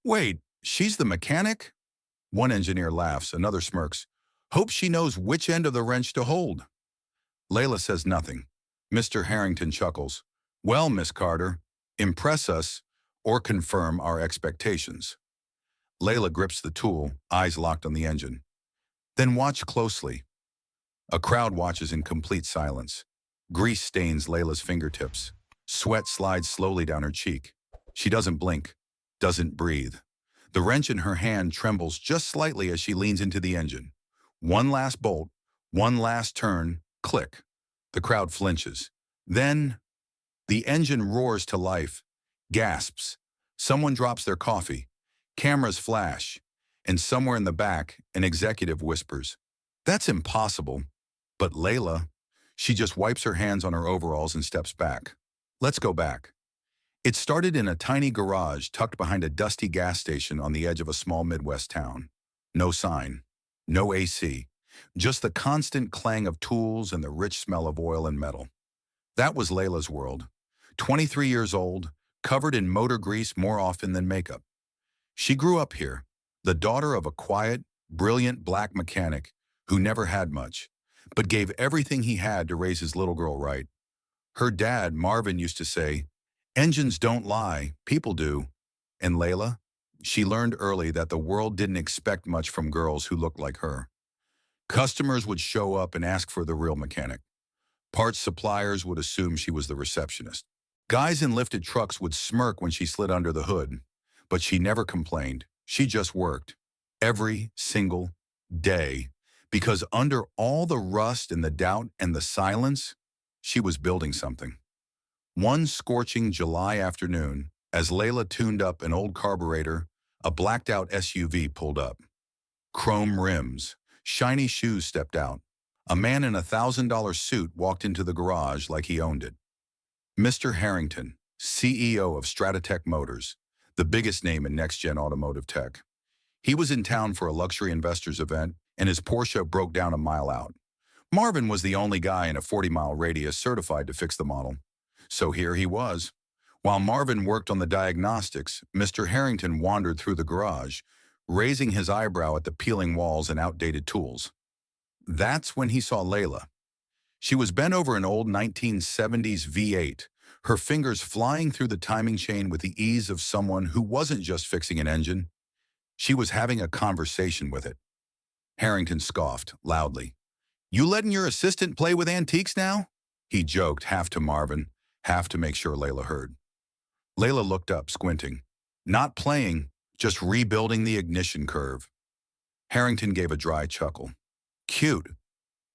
Wait, she's the mechanic? One engineer laughs, another smirks. Hope she knows which end of the wrench to hold. Layla says nothing. Mr. Harrington chuckles. Well, Miss Carter, impress us or confirm our expectations. Layla grips the tool, eyes locked on the engine. Then watch closely. A crowd watches in complete silence. Grease stains Layla's fingertips. Sweat slides slowly down her cheek. She doesn't blink, doesn't breathe. The wrench in her hand trembles just slightly as she leans into the engine. One last bolt, one last turn, click. The crowd flinches. Then, the engine roars to life, gasps. Someone drops their coffee. Cameras flash. And somewhere in the back, an executive whispers, "That's impossible." But Layla, she just wipes her hands on her overalls and steps back. Let's go back. It started in a tiny garage tucked behind a dusty gas station on the edge of a small Midwest town. No sign, no AC, just the constant clang of tools and the rich smell of oil and metal. That was Layla's world. 23 years old, covered in motor grease more often than makeup. She grew up here, the daughter of a quiet, brilliant black mechanic who never had much, but gave everything he had to raise his little girl right. Her dad, Marvin, used to say, "Engines don't lie, people do." And Layla? She learned early that the world didn't expect much from girls who looked like her. Customers would show up and ask for the real mechanic. Parts suppliers would assume she was the receptionist. Guys in lifted trucks would smirk when she slid under the hood, but she never complained. She just worked. Every single day. Because under all the rust and the doubt and the silence, she was building something. One scorching July afternoon, as Layla tuned up an old carburetor, a blacked-out SUV pulled up. Chrome rims, shiny shoes stepped out. A man in a $1,000 suit walked into the garage like he owned it. Mr. Harrington, CEO of Stratotech Motors, the biggest name in next-gen automotive tech. He was in town for a luxury investors event, and his Porsche broke down a mile out. Marvin was the only guy in a 40-mile radius certified to fix the model. So here he was. While Marvin worked on the diagnostics, Mr. Harrington wandered through the garage, raising his eyebrow at the peeling walls and outdated tools. That's when he saw Layla. She was bent over an old 1970s V8, her fingers flying through the timing chain with the ease of someone who wasn't just fixing an engine. She was having a conversation with it. Harrington scoffed, loudly. "You letting your assistant play with antiques now?" He joked, half to Marvin, half to make sure Layla heard. Layla looked up, squinting. Not playing, just rebuilding the ignition curve. Harrington gave a dry chuckle. Cute.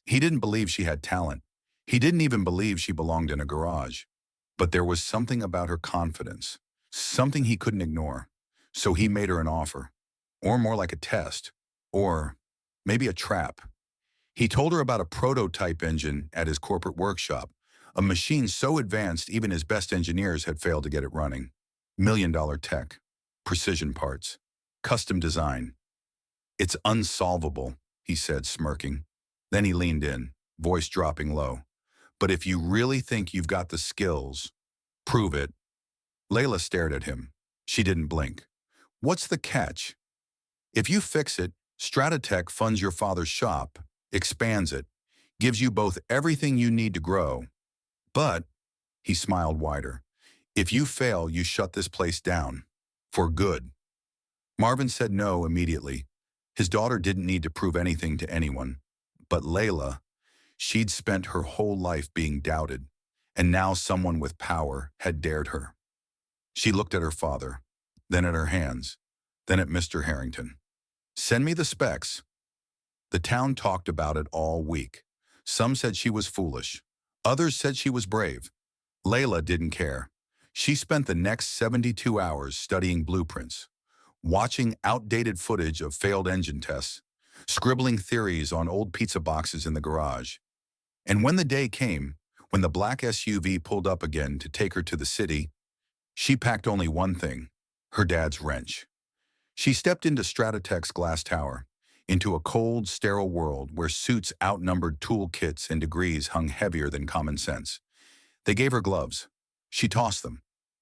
He didn't believe she had talent. He didn't even believe she belonged in a garage. But there was something about her confidence, something he couldn't ignore. So he made her an offer. Or more like a test. Or maybe a trap. He told her about a prototype engine at his corporate workshop, a machine so advanced even his best engineers had failed to get it running. $1 million tech, precision parts, custom design. "It's unsolvable," he said, smirking. Then he leaned in, voice dropping low. "But if you really think you've got the skills, prove it." Layla stared at him. She didn't blink. "What's the catch? If you fix it, Stratotech funds your father's shop, expands it, gives you both everything you need to grow. But," he smiled wider, "if you fail, you shut this place down. For good." Marvin said no immediately. His daughter didn't need to prove anything to anyone. But Layla, she'd spent her whole life being doubted, and now someone with power had dared her. She looked at her father, then at her hands, then at Mr. Harrington. "Send me the specs." The town talked about it all week. Some said she was foolish. Others said she was brave. Layla didn't care. She spent the next 72 hours studying blueprints, watching outdated footage of failed engine tests, scribbling theories on old pizza boxes in the garage. And when the day came, when the black SUV pulled up again to take her to the city, she packed only one thing, her dad's wrench. She stepped into Stratotech's glass tower, into a cold, sterile world where suits outnumbered toolkits and degrees hung heavier than common sense. They gave her gloves. She tossed them.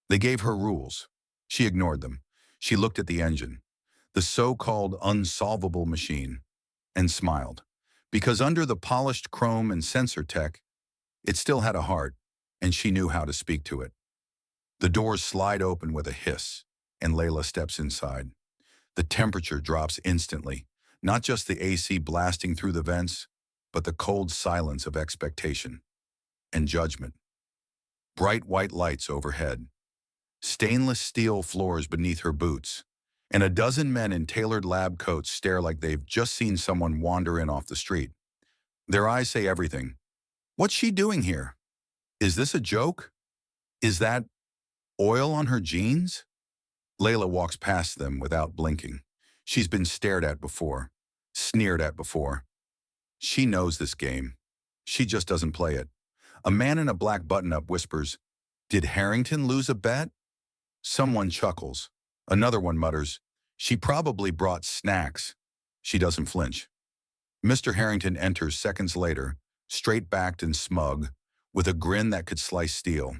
They gave her rules. She ignored them. She looked at the engine, the so-called unsolvable machine, and smiled. Because under the polished chrome and sensor tech, it still had a heart, and she knew how to speak to it. The doors slide open with a hiss, and Layla steps inside. The temperature drops instantly, not just the AC blasting through the vents, but the cold silence of expectation and judgment. Bright white lights overhead, stainless steel floors beneath her boots, and a dozen men in tailored lab coats stare like they've just seen someone wander in off the street. Their eyes say everything. What's she doing here? Is this a joke? Is that oil on her jeans? Layla walks past them without blinking. She's been stared at before, sneered at before. She knows this game. She just doesn't play it. A man in a black button-up whispers, "Did Harrington lose a bet?" Someone chuckles. Another one mutters, "She probably brought snacks." She doesn't flinch. Mr. Harrington enters seconds later, straight-backed and smug, with a grin that could slice steel.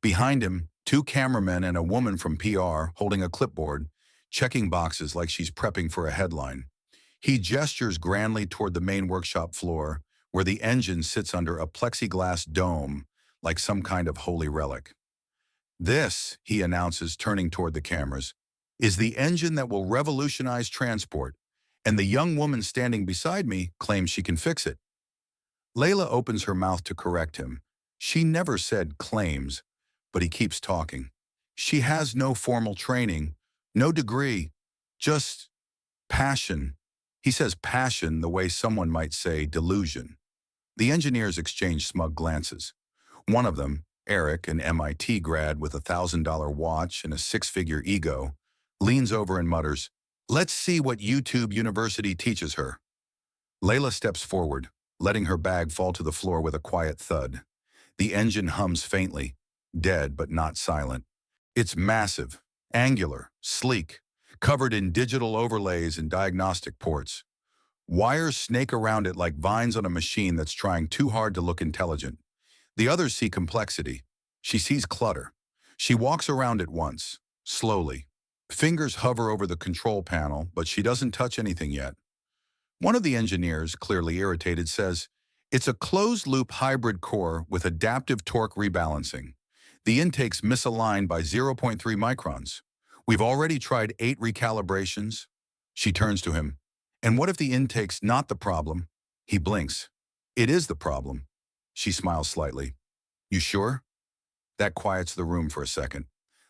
Behind him, two cameramen and a woman from PR holding a clipboard, checking boxes like she's prepping for a headline. He gestures grandly toward the main workshop floor, where the engine sits under a plexiglass dome like some kind of holy relic. "This," he announces, turning toward the cameras, "is the engine that will revolutionize transport, and the young woman standing beside me claims she can fix it." Layla opens her mouth to correct him. She never said claims, but he keeps talking. She has no formal training, no degree, just passion. He says passion the way someone might say delusion. The engineers exchange smug glances. One of them, Eric, an MIT grad with a $1,000 watch and a six-figure ego, leans over and mutters, "Let's see what YouTube University teaches her." Layla steps forward, letting her bag fall to the floor with a quiet thud. The engine hums faintly, dead but not silent. It's massive, angular, sleek, covered in digital overlays and diagnostic ports. Wires snake around it like vines on a machine that's trying too hard to look intelligent. The others see complexity. She sees clutter. She walks around it once, slowly. Fingers hover over the control panel, but she doesn't touch anything yet. One of the engineers, clearly irritated, says, "It's a closed-loop hybrid core with adaptive torque rebalancing. The intake's misaligned by 0.3 microns. We've already tried 8 recalibrations." She turns to him. "And what if the intake's not the problem?" He blinks. "It is the problem." She smiles slightly. "You sure?" That quiets the room for a second.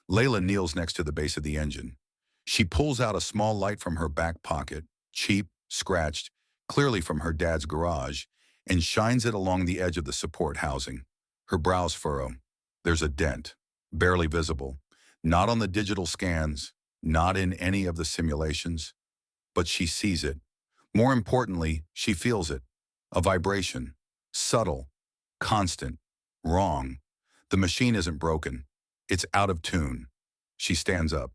Layla kneels next to the base of the engine. She pulls out a small light from her back pocket, cheap, scratched, clearly from her dad's garage, and shines it along the edge of the support housing. Her brows furrow. There's a dent, barely visible, not on the digital scans, not in any of the simulations, but she sees it. More importantly, she feels it. A vibration, subtle, constant, wrong. The machine isn't broken. It's out of tune. She stands up.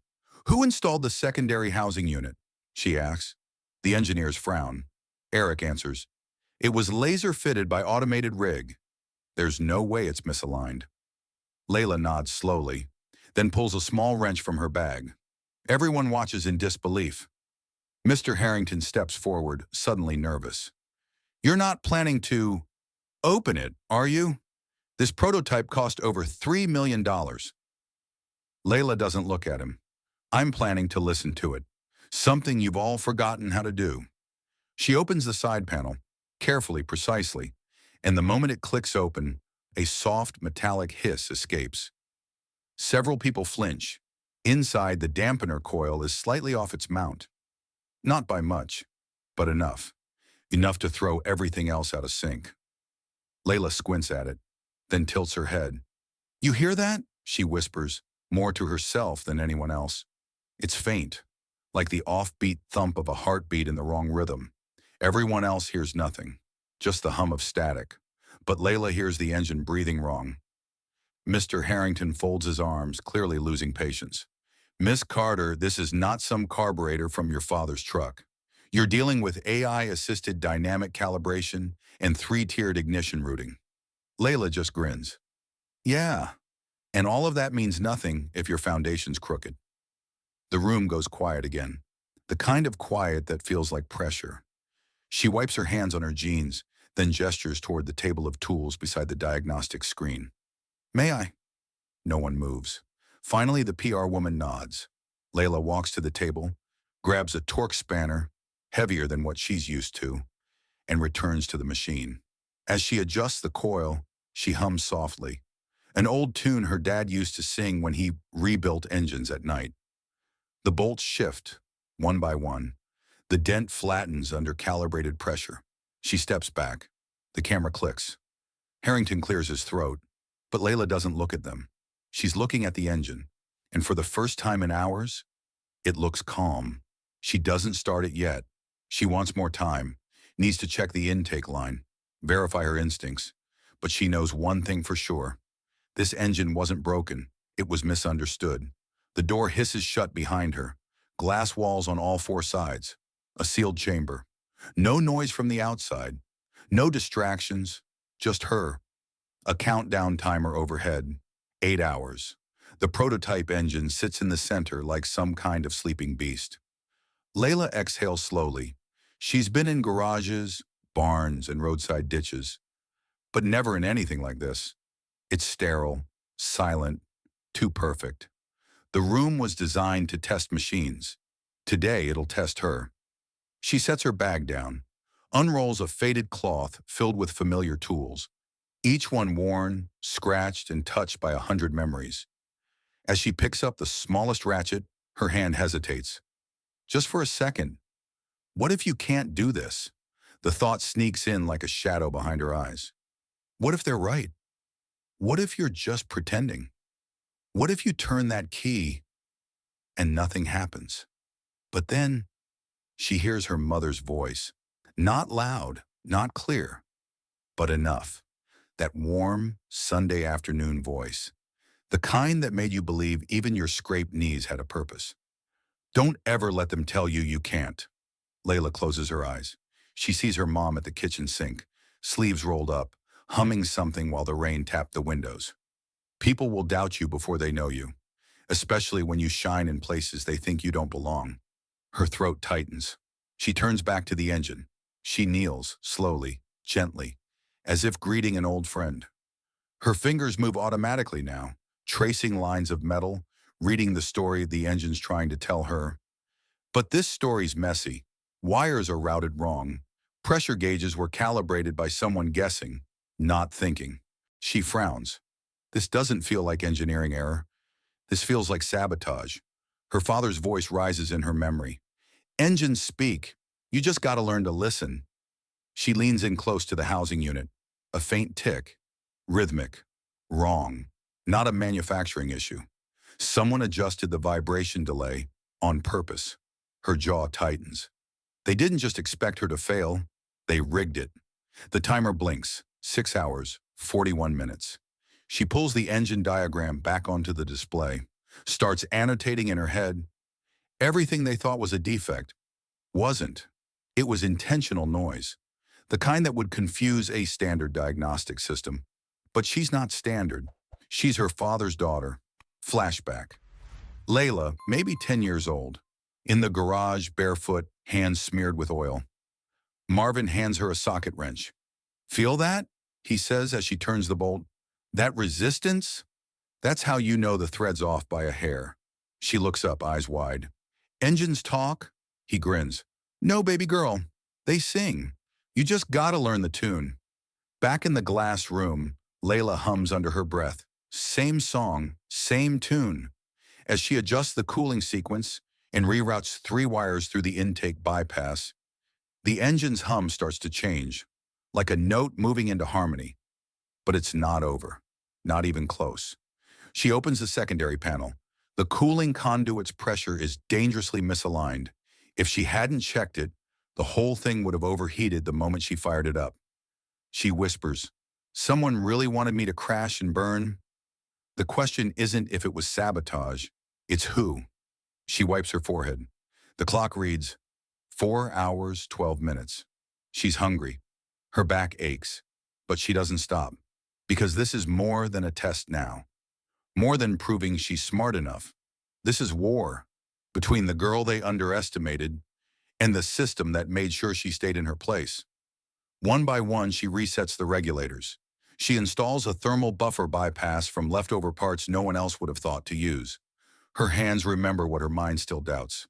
"Who installed the secondary housing unit?" she asks. The engineers frown. Eric answers, "It was laser fitted by automated rig. There's no way it's misaligned." Layla nods slowly, then pulls a small wrench from her bag. Everyone watches in disbelief. Mr. Harrington steps forward, suddenly nervous. "You're not planning to open it, are you? This prototype cost over $3 million. Layla doesn't look at him. "I'm planning to listen to it. Something you've all forgotten how to do." She opens the side panel, carefully, precisely, and the moment it clicks open, a soft, metallic hiss escapes. Several people flinch. Inside, the dampener coil is slightly off its mount. Not by much, but enough. Enough to throw everything else out of sync. Layla squints at it, then tilts her head. "You hear that?" she whispers, more to herself than anyone else. It's faint, like the offbeat thump of a heartbeat in the wrong rhythm. Everyone else hears nothing, just the hum of static. But Layla hears the engine breathing wrong. Mr. Harrington folds his arms, clearly losing patience. "Miss Carter, this is not some carburetor from your father's truck. You're dealing with AI-assisted dynamic calibration and 3-tiered ignition routing." Layla just grins. "Yeah, and all of that means nothing if your foundation's crooked." The room goes quiet again. The kind of quiet that feels like pressure. She wipes her hands on her jeans, then gestures toward the table of tools beside the diagnostic screen. May I? No one moves. Finally, the PR woman nods. Layla walks to the table, grabs a torque spanner, heavier than what she's used to, and returns to the machine. As she adjusts the coil, she hums softly, an old tune her dad used to sing when he rebuilt engines at night. The bolts shift, one by one. The dent flattens under calibrated pressure. She steps back. The camera clicks. Harrington clears his throat, but Layla doesn't look at them. She's looking at the engine, and for the first time in hours, it looks calm. She doesn't start it yet. She wants more time, needs to check the intake line, verify her instincts. But she knows one thing for sure. This engine wasn't broken. It was misunderstood. The door hisses shut behind her. Glass walls on all four sides. A sealed chamber. No noise from the outside. No distractions. Just her. A countdown timer overhead. 8 hours. The prototype engine sits in the center like some kind of sleeping beast. Layla exhales slowly. She's been in garages, barns, and roadside ditches, but never in anything like this. It's sterile, silent, too perfect. The room was designed to test machines. Today, it'll test her. She sets her bag down, unrolls a faded cloth filled with familiar tools, each one worn, scratched, and touched by 100 memories. As she picks up the smallest ratchet, her hand hesitates. Just for a second. What if you can't do this? The thought sneaks in like a shadow behind her eyes. What if they're right? What if you're just pretending? What if you turn that key and nothing happens? But then she hears her mother's voice. Not loud, not clear, but enough. That warm, Sunday afternoon voice. The kind that made you believe even your scraped knees had a purpose. Don't ever let them tell you you can't. Layla closes her eyes. She sees her mom at the kitchen sink, sleeves rolled up, humming something while the rain tapped the windows. People will doubt you before they know you, especially when you shine in places they think you don't belong. Her throat tightens. She turns back to the engine. She kneels, slowly, gently, as if greeting an old friend. Her fingers move automatically now, tracing lines of metal, reading the story the engine's trying to tell her. But this story's messy. Wires are routed wrong. Pressure gauges were calibrated by someone guessing, not thinking. She frowns. This doesn't feel like engineering error. This feels like sabotage. Her father's voice rises in her memory. Engines speak. You just gotta learn to listen. She leans in close to the housing unit. A faint tick. Rhythmic. Wrong. Not a manufacturing issue. Someone adjusted the vibration delay on purpose. Her jaw tightens. They didn't just expect her to fail. They rigged it. The timer blinks. 6 hours, 41 minutes. She pulls the engine diagram back onto the display, starts annotating in her head. Everything they thought was a defect wasn't. It was intentional noise, the kind that would confuse a standard diagnostic system. But she's not standard. She's her father's daughter. Flashback. Layla, maybe 10 years old, in the garage, barefoot, hands smeared with oil. Marvin hands her a socket wrench. Feel that? He says as she turns the bolt. That resistance? That's how you know the thread's off by a hair. She looks up, eyes wide. Engines talk? He grins. No, baby girl. They sing. You just gotta learn the tune. Back in the glass room, Layla hums under her breath. Same song, same tune. As she adjusts the cooling sequence and reroutes 3 wires through the intake bypass, the engine's hum starts to change, like a note moving into harmony. But it's not over, not even close. She opens the secondary panel. The cooling conduit's pressure is dangerously misaligned. If she hadn't checked it, the whole thing would have overheated the moment she fired it up. She whispers, "Someone really wanted me to crash and burn?" The question isn't if it was sabotage, it's who. She wipes her forehead. The clock reads 4 hours, 12 minutes. She's hungry. Her back aches, but she doesn't stop. Because this is more than a test now. More than proving she's smart enough. This is war. between the girl they underestimated and the system that made sure she stayed in her place. One by one, she resets the regulators. She installs a thermal buffer bypass from leftover parts no one else would have thought to use. Her hands remember what her mind still doubts.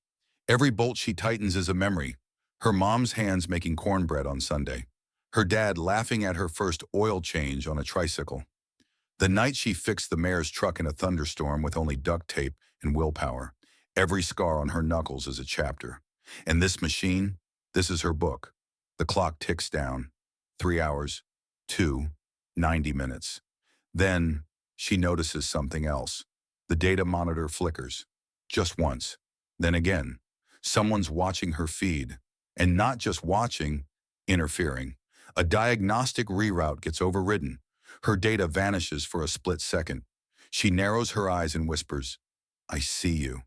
Every bolt she tightens is a memory. Her mom's hands making cornbread on Sunday. Her dad laughing at her first oil change on a tricycle. The night she fixed the mayor's truck in a thunderstorm with only duct tape and willpower. Every scar on her knuckles is a chapter. And this machine, this is her book. The clock ticks down. 3 hours, 2, 90 minutes. Then she notices something else. The data monitor flickers. Just once. Then again. Someone's watching her feed. And not just watching, interfering. A diagnostic reroute gets overridden. Her data vanishes for a split second. She narrows her eyes and whispers, "I see you."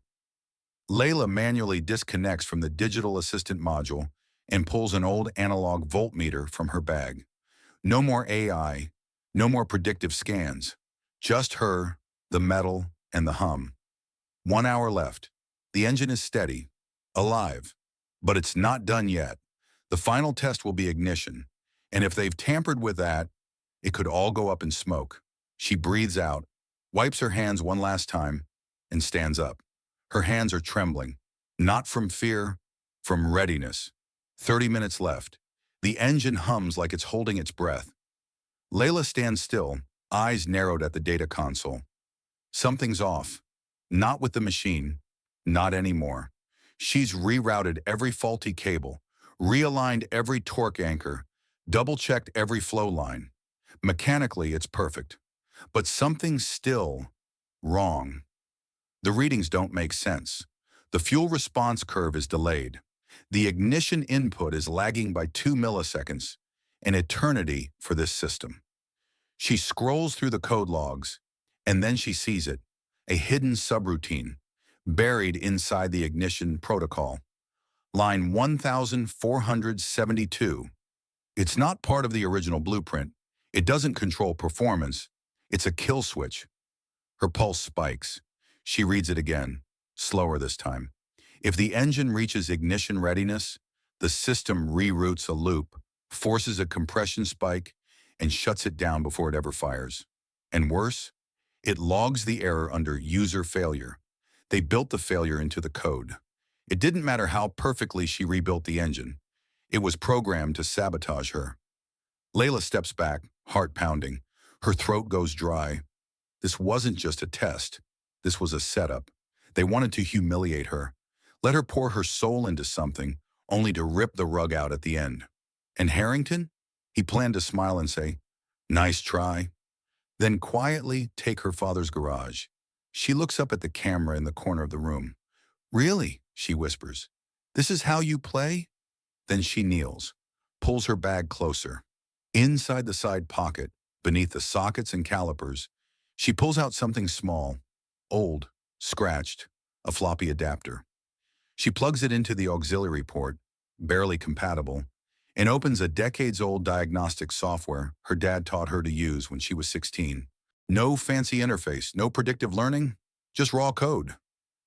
Layla manually disconnects from the digital assistant module and pulls an old analog voltmeter from her bag. No more AI, no more predictive scans. Just her, the metal, and the hum. 1 hour left. The engine is steady, alive. But it's not done yet. The final test will be ignition. And if they've tampered with that, it could all go up in smoke. She breathes out, wipes her hands one last time, and stands up. Her hands are trembling, not from fear, from readiness. 30 minutes left. The engine hums like it's holding its breath. Layla stands still, eyes narrowed at the data console. Something's off. Not with the machine. Not anymore. She's rerouted every faulty cable, realigned every torque anchor, double-checked every flow line. Mechanically, it's perfect. But something's still wrong. The readings don't make sense. The fuel response curve is delayed. The ignition input is lagging by 2 milliseconds, an eternity for this system. She scrolls through the code logs, and then she sees it, a hidden subroutine, buried inside the ignition protocol. Line 1472. It's not part of the original blueprint. It doesn't control performance. It's a kill switch. Her pulse spikes. She reads it again, slower this time. If the engine reaches ignition readiness, the system reroutes a loop, forces a compression spike, and shuts it down before it ever fires. And worse, it logs the error under user failure. They built the failure into the code. It didn't matter how perfectly she rebuilt the engine. It was programmed to sabotage her. Layla steps back, heart pounding. Her throat goes dry. This wasn't just a test. This was a setup. They wanted to humiliate her. Let her pour her soul into something, only to rip the rug out at the end. And Harrington? He planned to smile and say, "Nice try." Then quietly take her father's garage. She looks up at the camera in the corner of the room. "Really?" she whispers. "This is how you play?" Then she kneels, pulls her bag closer. Inside the side pocket, beneath the sockets and calipers, she pulls out something small, old, scratched, a floppy adapter. She plugs it into the auxiliary port, barely compatible, and opens a decades-old diagnostic software her dad taught her to use when she was 16. No fancy interface, no predictive learning, just raw code.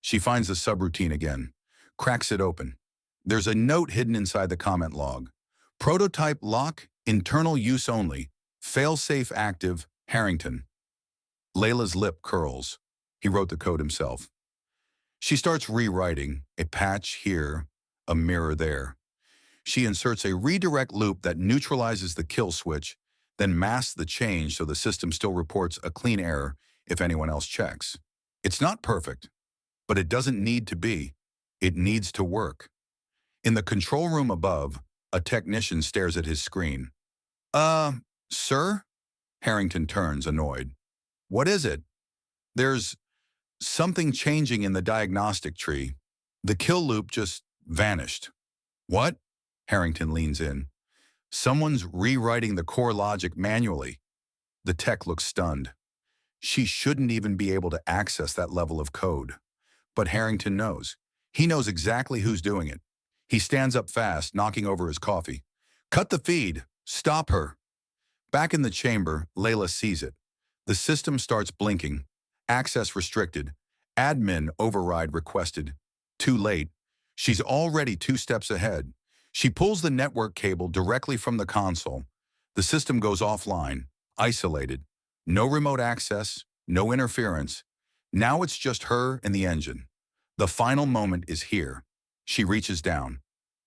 She finds the subroutine again, cracks it open. There's a note hidden inside the comment log. Prototype lock, internal use only, fail-safe active, Harrington. Layla's lip curls. He wrote the code himself. She starts rewriting, a patch here, a mirror there. She inserts a redirect loop that neutralizes the kill switch, then masks the change so the system still reports a clean error if anyone else checks. It's not perfect, but it doesn't need to be. It needs to work. In the control room above, a technician stares at his screen. Sir?" Harrington turns, annoyed. "What is it?" "There's something changing in the diagnostic tree. The kill loop just vanished." "What?" Harrington leans in. "Someone's rewriting the core logic manually." The tech looks stunned. She shouldn't even be able to access that level of code. But Harrington knows. He knows exactly who's doing it. He stands up fast, knocking over his coffee. "Cut the feed! Stop her!" Back in the chamber, Layla sees it. The system starts blinking. Access restricted. Admin override requested. Too late. She's already 2 steps ahead. She pulls the network cable directly from the console. The system goes offline, isolated. No remote access, no interference. Now it's just her and the engine. The final moment is here. She reaches down,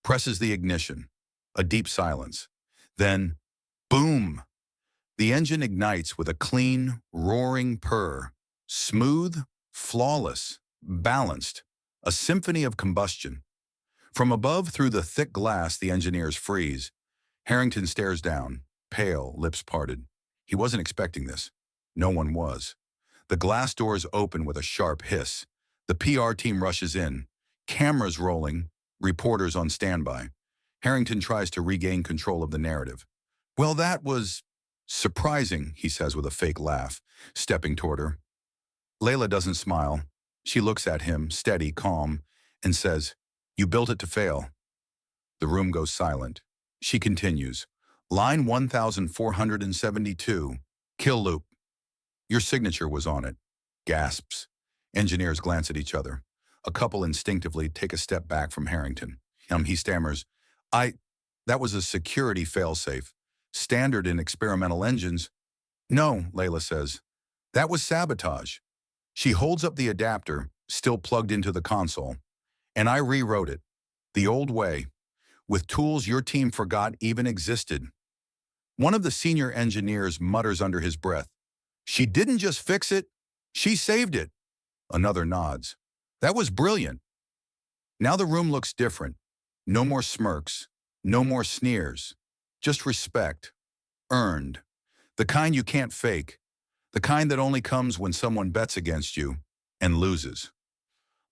presses the ignition. A deep silence. Then, boom! The engine ignites with a clean, roaring purr. Smooth, flawless, balanced. A symphony of combustion. From above, through the thick glass, the engineers freeze. Harrington stares down, pale, lips parted. He wasn't expecting this. No one was. The glass doors open with a sharp hiss. The PR team rushes in. Cameras rolling, reporters on standby. Harrington tries to regain control of the narrative. Well, that was surprising, he says with a fake laugh, stepping toward her. Layla doesn't smile. She looks at him, steady, calm, and says, "You built it to fail." The room goes silent. She continues. Line 1472, kill loop. Your signature was on it. Gasps. Engineers glance at each other. A couple instinctively take a step back from Harrington. He stammers, that was a security failsafe. Standard in experimental engines." "No," Layla says. "That was sabotage." She holds up the adapter, still plugged into the console. "And I rewrote it. The old way. With tools your team forgot even existed." One of the senior engineers mutters under his breath, "She didn't just fix it, she saved it." Another nods. "That was brilliant." Now the room looks different. No more smirks, no more sneers. Just respect. Earned. The kind you can't fake. The kind that only comes when someone bets against you and loses.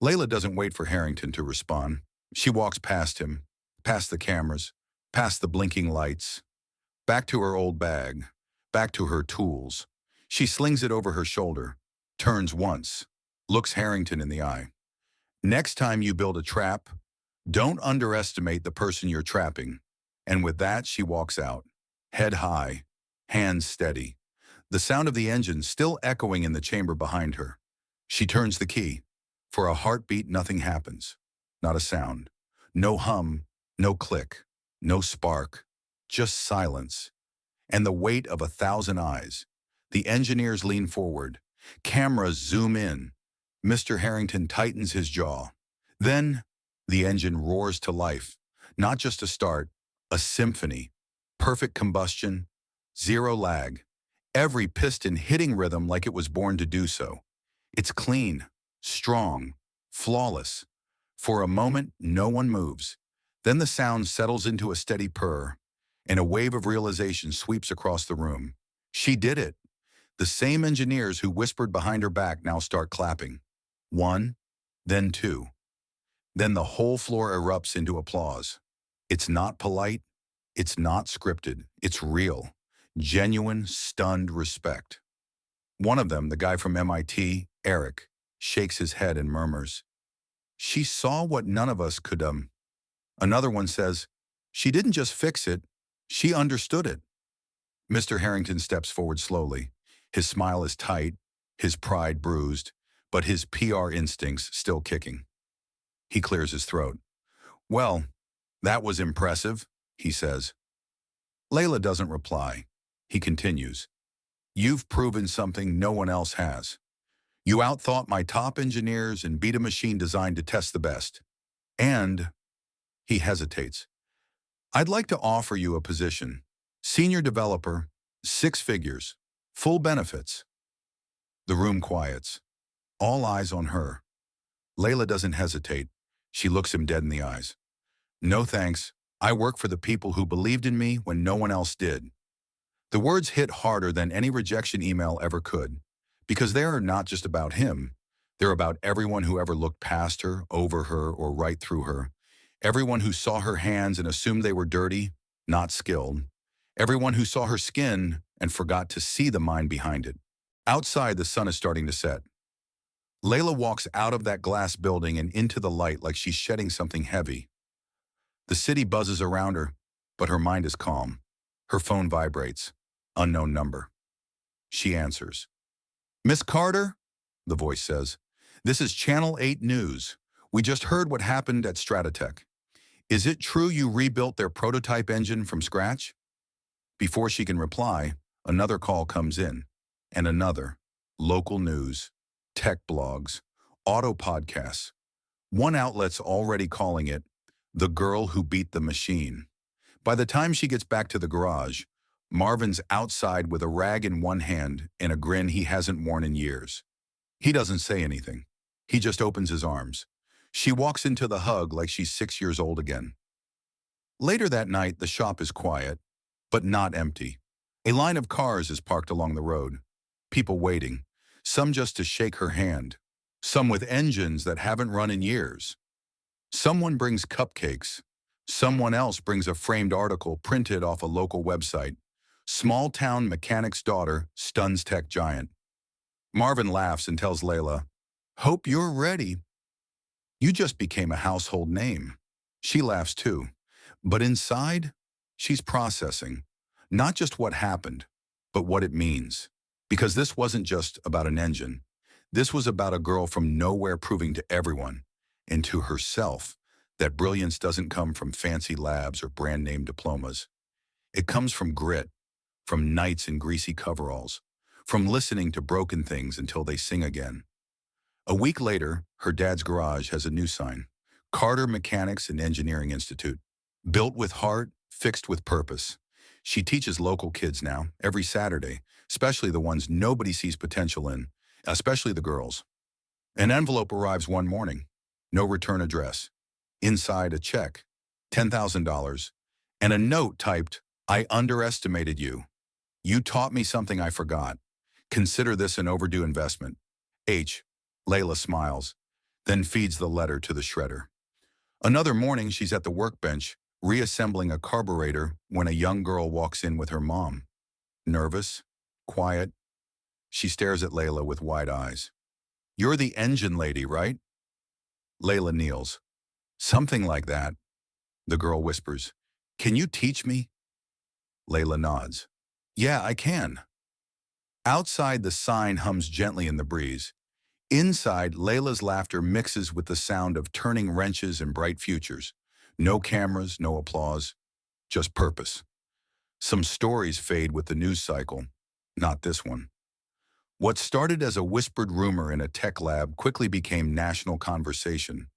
Layla doesn't wait for Harrington to respond. She walks past him, past the cameras, past the blinking lights, back to her old bag, back to her tools. She slings it over her shoulder, turns once, looks Harrington in the eye. "Next time you build a trap, don't underestimate the person you're trapping." And with that, she walks out, head high, hands steady. The sound of the engine still echoing in the chamber behind her. She turns the key. For a heartbeat, nothing happens. Not a sound. No hum, no click, no spark. Just silence. And the weight of 1,000 eyes. The engineers lean forward. Cameras zoom in. Mr. Harrington tightens his jaw. Then, the engine roars to life. Not just a start, a symphony. Perfect combustion, zero lag. Every piston hitting rhythm like it was born to do so. It's clean, strong, flawless. For a moment, no one moves. Then the sound settles into a steady purr, and a wave of realization sweeps across the room. She did it. The same engineers who whispered behind her back now start clapping. 1, then 2. Then the whole floor erupts into applause. It's not polite. It's not scripted. It's real. Genuine, stunned respect. One of them, the guy from MIT, Eric, shakes his head and murmurs, "She saw what none of us could." Another one says, "She didn't just fix it, she understood it." Mr. Harrington steps forward slowly. His smile is tight, his pride bruised, but his PR instincts still kicking. He clears his throat. "Well, that was impressive," he says. Layla doesn't reply. He continues, "You've proven something no one else has. You outthought my top engineers and beat a machine designed to test the best. And," he hesitates, "I'd like to offer you a position. Senior developer, 6 figures, full benefits." The room quiets. All eyes on her. Layla doesn't hesitate. She looks him dead in the eyes. "No thanks. I work for the people who believed in me when no one else did." The words hit harder than any rejection email ever could, because they are not just about him. They're about everyone who ever looked past her, over her, or right through her. Everyone who saw her hands and assumed they were dirty, not skilled. Everyone who saw her skin and forgot to see the mind behind it. Outside, the sun is starting to set. Layla walks out of that glass building and into the light like she's shedding something heavy. The city buzzes around her, but her mind is calm. Her phone vibrates. Unknown number. She answers. "Miss Carter?" the voice says. "This is Channel 8 News. We just heard what happened at Stratotech. Is it true you rebuilt their prototype engine from scratch? Before she can reply, another call comes in, and another. Local news, tech blogs, auto podcasts. One outlet's already calling it the girl who beat the machine. By the time she gets back to the garage, Marvin's outside with a rag in one hand and a grin he hasn't worn in years. He doesn't say anything. He just opens his arms. She walks into the hug like she's 6 years old again. Later that night, the shop is quiet, but not empty. A line of cars is parked along the road. People waiting, some just to shake her hand, some with engines that haven't run in years. Someone brings cupcakes. Someone else brings a framed article printed off a local website. Small town mechanic's daughter stuns tech giant. Marvin laughs and tells Layla, "Hope you're ready." You just became a household name. She laughs too. But inside, she's processing, not just what happened, but what it means. Because this wasn't just about an engine. This was about a girl from nowhere proving to everyone, and to herself, that brilliance doesn't come from fancy labs or brand name diplomas. It comes from grit, from nights in greasy coveralls, from listening to broken things until they sing again. A week later, her dad's garage has a new sign: Carter Mechanics and Engineering Institute. Built with heart, fixed with purpose. She teaches local kids now, every Saturday, especially the ones nobody sees potential in, especially the girls. An envelope arrives one morning. No return address. Inside, a check, $10,000, and a note typed, "I underestimated you. You taught me something I forgot. Consider this an overdue investment. H." Layla smiles, then feeds the letter to the shredder. Another morning, she's at the workbench, reassembling a carburetor when a young girl walks in with her mom. Nervous, quiet, she stares at Layla with wide eyes. "You're the engine lady, right?" Layla kneels. "Something like that." The girl whispers, "Can you teach me?" Layla nods. "Yeah, I can." Outside, the sign hums gently in the breeze. Inside, Layla's laughter mixes with the sound of turning wrenches and bright futures. No cameras, no applause, just purpose. Some stories fade with the news cycle, not this one. What started as a whispered rumor in a tech lab quickly became national conversation.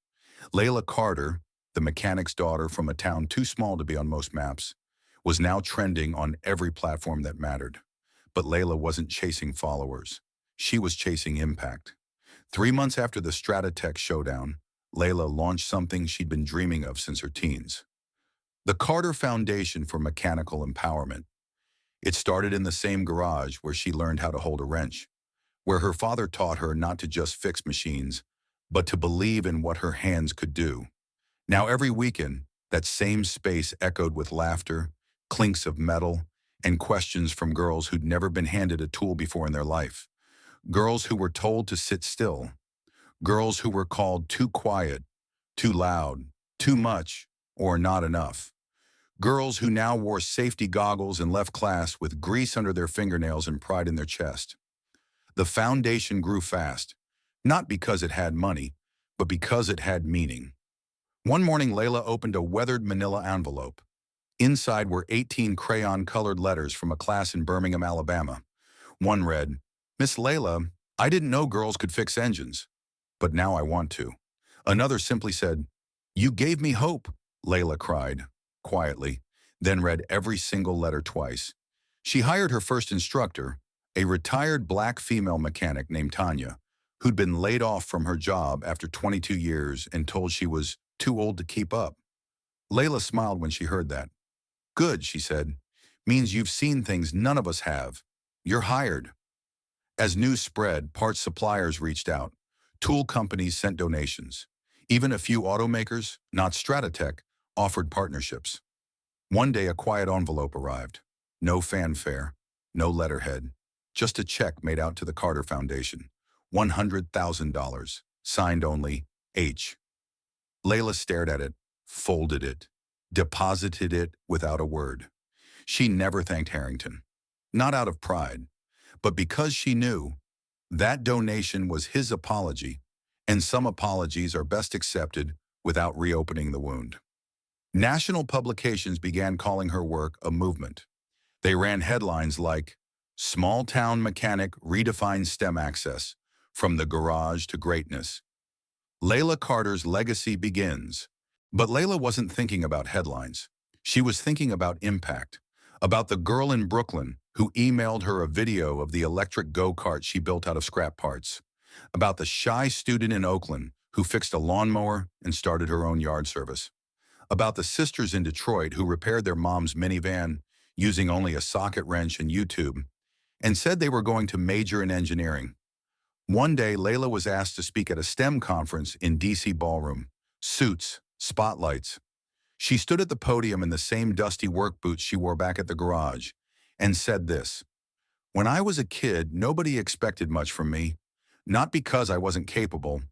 Layla Carter, the mechanic's daughter from a town too small to be on most maps, was now trending on every platform that mattered. But Layla wasn't chasing followers. She was chasing impact. 3 months after the Stratotech showdown, Layla launched something she'd been dreaming of since her teens. The Carter Foundation for Mechanical Empowerment. It started in the same garage where she learned how to hold a wrench, where her father taught her not to just fix machines, but to believe in what her hands could do. Now every weekend, that same space echoed with laughter, clinks of metal, and questions from girls who'd never been handed a tool before in their life. Girls who were told to sit still. Girls who were called too quiet, too loud, too much, or not enough. Girls who now wore safety goggles and left class with grease under their fingernails and pride in their chest. The foundation grew fast, not because it had money, but because it had meaning. One morning, Layla opened a weathered manila envelope. Inside were 18 crayon-colored letters from a class in Birmingham, Alabama. One read, "Miss Layla, I didn't know girls could fix engines, but now I want to." Another simply said, "You gave me hope," Layla cried, quietly, then read every single letter twice. She hired her first instructor, a retired black female mechanic named Tanya, who'd been laid off from her job after 22 years and told she was too old to keep up. Layla smiled when she heard that. "Good," she said. "Means you've seen things none of us have. You're hired." As news spread, parts suppliers reached out. Tool companies sent donations. Even a few automakers, not Stratotech, offered partnerships. One day, a quiet envelope arrived. No fanfare, no letterhead, just a check made out to the Carter Foundation. $100,000, signed only H. Layla stared at it, folded it, deposited it without a word. She never thanked Harrington. Not out of pride, but because she knew that donation was his apology and some apologies are best accepted without reopening the wound. National publications began calling her work a movement. They ran headlines like, "Small-town mechanic redefines STEM access, from the garage to greatness." Layla Carter's legacy begins. But Layla wasn't thinking about headlines. She was thinking about impact, about the girl in Brooklyn who emailed her a video of the electric go-kart she built out of scrap parts, about the shy student in Oakland who fixed a lawnmower and started her own yard service, about the sisters in Detroit who repaired their mom's minivan using only a socket wrench and YouTube, and said they were going to major in engineering. One day, Layla was asked to speak at a STEM conference in DC ballroom. Suits, spotlights. She stood at the podium in the same dusty work boots she wore back at the garage and said this: "When I was a kid, nobody expected much from me, not because I wasn't capable,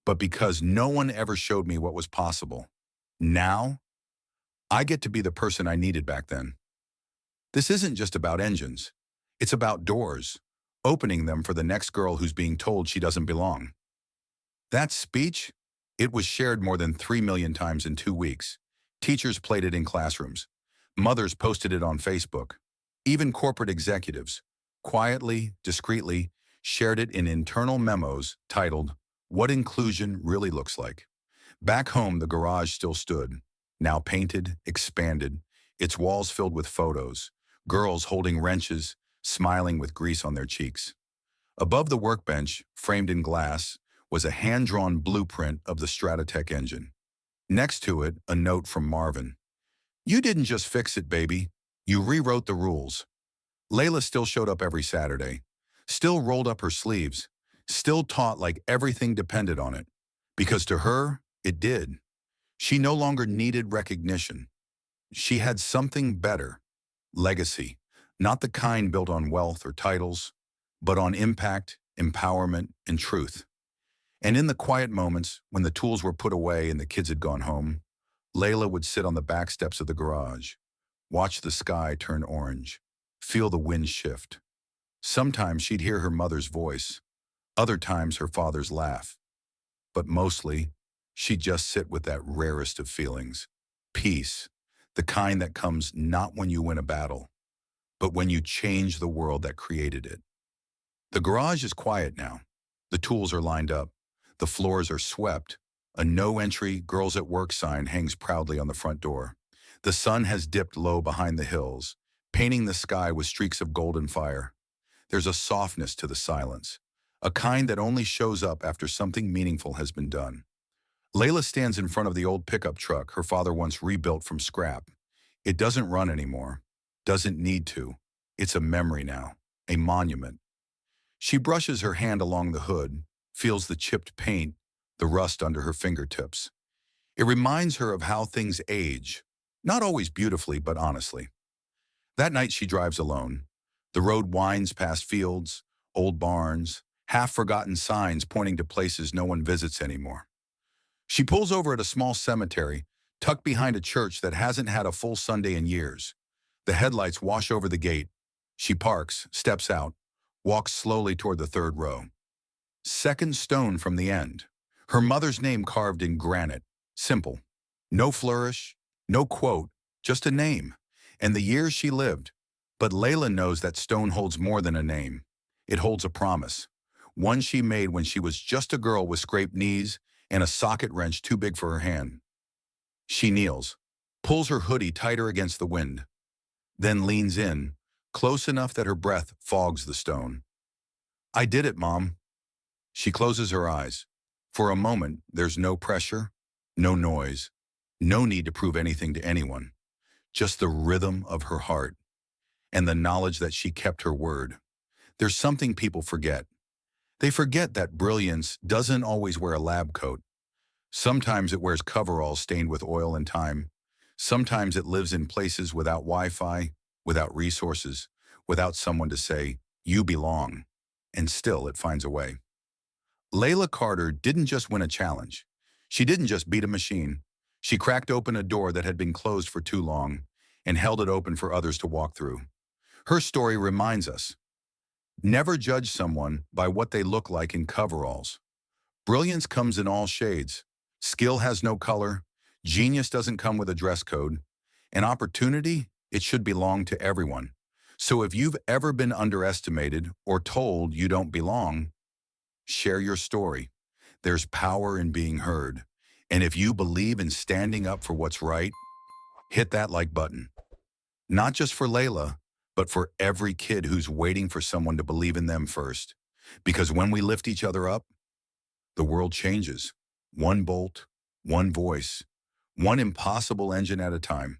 but because no one ever showed me what was possible. Now, I get to be the person I needed back then." This isn't just about engines. It's about doors, opening them for the next girl who's being told she doesn't belong. That speech, it was shared more than 3 million times in 2 weeks. Teachers played it in classrooms. Mothers posted it on Facebook. Even corporate executives, quietly, discreetly, shared it in internal memos titled, "What Inclusion Really Looks Like." Back home, the garage still stood, now painted, expanded, its walls filled with photos, girls holding wrenches, smiling with grease on their cheeks. Above the workbench, framed in glass, was a hand-drawn blueprint of the Stratotech engine. Next to it, a note from Marvin. "You didn't just fix it, baby. You rewrote the rules." Layla still showed up every Saturday, still rolled up her sleeves, still taught like everything depended on it. Because to her, it did. She no longer needed recognition. She had something better: legacy, not the kind built on wealth or titles, but on impact, empowerment, and truth. And in the quiet moments, when the tools were put away and the kids had gone home, Layla would sit on the back steps of the garage, watch the sky turn orange, feel the wind shift. Sometimes she'd hear her mother's voice, other times her father's laugh. But mostly, she'd just sit with that rarest of feelings: peace, the kind that comes not when you win a battle, but when you change the world that created it. The garage is quiet now. The tools are lined up. The floors are swept. A no-entry, girls at work sign hangs proudly on the front door. The sun has dipped low behind the hills, painting the sky with streaks of golden fire. There's a softness to the silence, a kind that only shows up after something meaningful has been done. Layla stands in front of the old pickup truck her father once rebuilt from scrap. It doesn't run anymore, doesn't need to. It's a memory now, a monument. She brushes her hand along the hood, feels the chipped paint, the rust under her fingertips. It reminds her of how things age, not always beautifully, but honestly. That night she drives alone. The road winds past fields, old barns, half-forgotten signs pointing to places no one visits anymore. She pulls over at a small cemetery, tucked behind a church that hasn't had a full Sunday in years. The headlights wash over the gate. She parks, steps out, walks slowly toward the third row. Second stone from the end. Her mother's name carved in granite. Simple. No flourish, no quote, just a name. And the years she lived. But Layla knows that stone holds more than a name. It holds a promise. One she made when she was just a girl with scraped knees and a socket wrench too big for her hand. She kneels, pulls her hoodie tighter against the wind, then leans in, close enough that her breath fogs the stone. "I did it, Mom." She closes her eyes. For a moment, there's no pressure, no noise, no need to prove anything to anyone. Just the rhythm of her heart and the knowledge that she kept her word. There's something people forget. They forget that brilliance doesn't always wear a lab coat. Sometimes it wears coveralls stained with oil and time. Sometimes it lives in places without Wi-Fi, without resources, without someone to say, "You belong." And still it finds a way. Layla Carter didn't just win a challenge. She didn't just beat a machine. She cracked open a door that had been closed for too long and held it open for others to walk through. Her story reminds us, never judge someone by what they look like in coveralls. Brilliance comes in all shades. Skill has no color. Genius doesn't come with a dress code. And opportunity, it should belong to everyone. So if you've ever been underestimated or told you don't belong, share your story. There's power in being heard. And if you believe in standing up for what's right, hit that like button. Not just for Layla, but for every kid who's waiting for someone to believe in them first. Because when we lift each other up, the world changes. One bolt, one voice, one impossible engine at a time.